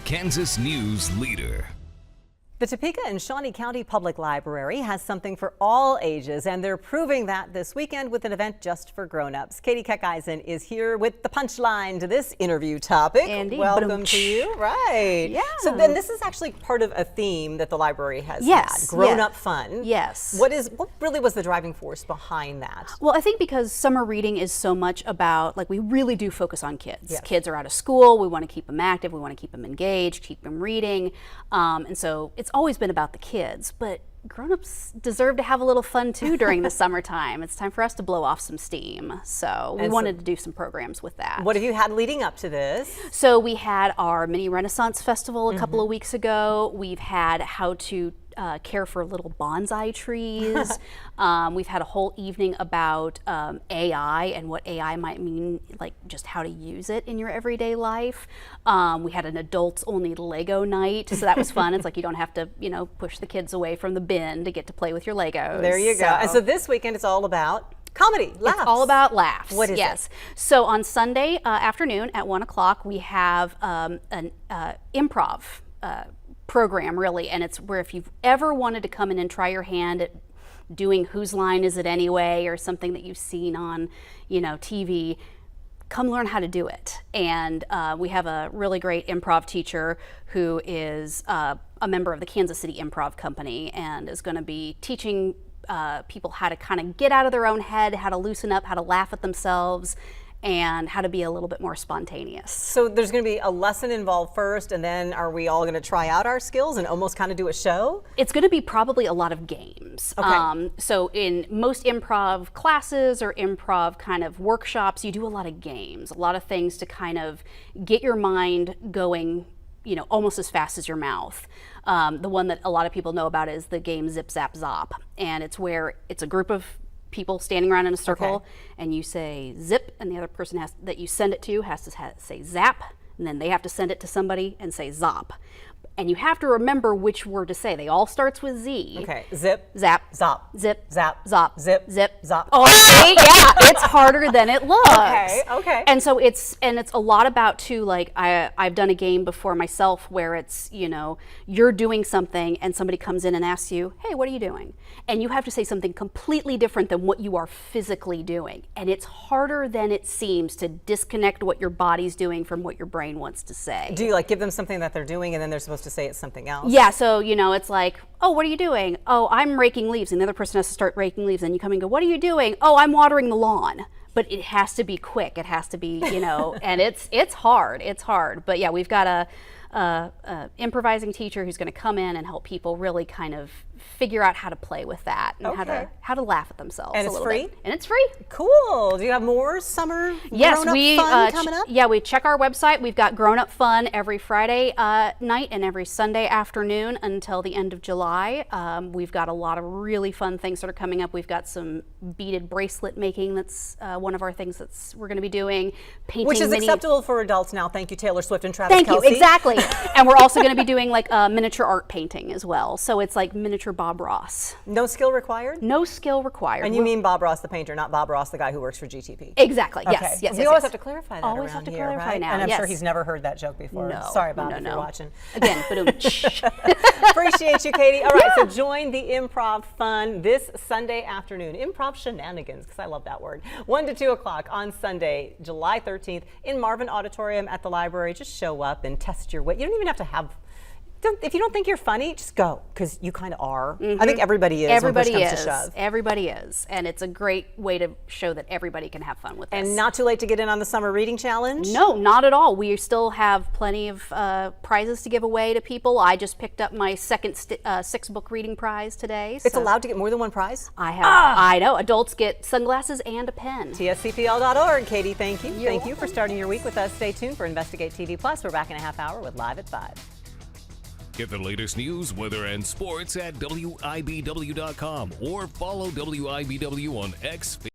Kansas News Leader. The Topeka and Shawnee County Public Library has something for all ages, and they're proving that this weekend with an event just for grown-ups. Katie Keckeisen is here with the punchline to this interview topic. Andy, welcome to you. Right. Yeah. So then this is actually part of a theme that the library has had, grown-up fun. Yes. What really was the driving force behind that? Well, I think because summer reading is so much about, like, we really do focus on kids. Yes. Kids are out of school. We want to keep them active. We want to keep them engaged, keep them reading. And so it's always been about the kids, but grown-ups deserve to have a little fun too during the summertime. It's time for us to blow off some steam. So we wanted to do some programs with that. What have you had leading up to this? So we had our mini Renaissance Festival a couple of weeks ago. We've had how to care for little bonsai trees. We've had a whole evening about AI and what AI might mean, like just how to use it in your everyday life. We had an adults only Lego night, so that was fun. It's like you don't have to, push the kids away from the bin to get to play with your Legos. There you go. And so this weekend it's all about comedy, laughs. It's all about laughs. What is it? So on Sunday afternoon at 1 o'clock, we have an improv program, really, and it's where if you've ever wanted to come in and try your hand at doing Whose Line Is It Anyway, or something that you've seen on, TV, come learn how to do it. And we have a really great improv teacher who is a member of the Kansas City Improv Company and is going to be teaching people how to kind of get out of their own head, how to loosen up, how to laugh at themselves, and how to be a little bit more spontaneous. So there's going to be a lesson involved first, and then are we all going to try out our skills and almost kind of do a show? It's going to be probably a lot of games. Okay. So in most improv classes or improv kind of workshops, you do a lot of games, a lot of things to kind of get your mind going, almost as fast as your mouth. The one that a lot of people know about is the game Zip Zap Zop, and it's where it's a group of people standing around in a circle, and you say zip, and the other person that you send it to has to say zap, and then they have to send it to somebody and say zop. And you have to remember which word to say. They all starts with Z. Okay. Zip, zap, zop, zip, zap, zop, zip, zip, zop. Oh, see? Yeah, it's harder than it looks. Okay. And so it's a lot about too, like I've done a game before myself where it's, you're doing something and somebody comes in and asks you, hey, what are you doing? And you have to say something completely different than what you are physically doing. And it's harder than it seems to disconnect what your body's doing from what your brain wants to say. Do you give them something that they're doing and then they're supposed to say it's something else? Yeah, so it's like, oh, what are you doing? Oh, I'm raking leaves, and the other person has to start raking leaves, and you come and go, what are you doing? Oh, I'm watering the lawn. But it has to be quick. It has to be, and it's hard. It's hard. But yeah, we've got a improvising teacher who's going to come in and help people really kind of figure out how to play with that and how to laugh at themselves. And a it's little free? bit. And it's free. Cool. Do you have more summer grown-up fun coming up? Yeah, we check our website. We've got grown-up fun every Friday night and every Sunday afternoon until the end of July. We've got a lot of really fun things that are coming up. We've got some beaded bracelet making. That's one of our things we're going to be doing. Painting, which is acceptable for adults now. Thank you, Taylor Swift and Travis Thank Kelce. you, exactly. And we're also going to be doing miniature art painting as well. So it's like miniature Bob Ross. No skill required? No skill required. And you mean Bob Ross the painter, not Bob Ross the guy who works for GTP? Exactly. Okay. Yes. We always have to clarify that always around have to here, clarify right? now. And I'm sure he's never heard that joke before. No. Sorry, Bob, if you're watching. Again, Appreciate you, Katie. All right, so join the improv fun this Sunday afternoon. Improv shenanigans, because I love that word. 1 to 2 o'clock on Sunday, July 13th in Marvin Auditorium at the library. Just show up and test your wit. You don't even have to have... If you don't think you're funny, just go, because you kind of are. I think everybody is. Everybody when push comes is. to shove. Everybody is. And it's a great way to show that everybody can have fun with this. And not too late to get in on the summer reading challenge? No, not at all. We still have plenty of prizes to give away to people. I just picked up my second 6-book reading prize today. It's allowed to get more than one prize? I know. Adults get sunglasses and a pen. TSCPL.org. Katie, thank you. You're Thank you for starting your week with us. Stay tuned for Investigate TV Plus. We're back in a half hour with Live at 5. Get the latest news, weather, and sports at WIBW.com or follow WIBW on X.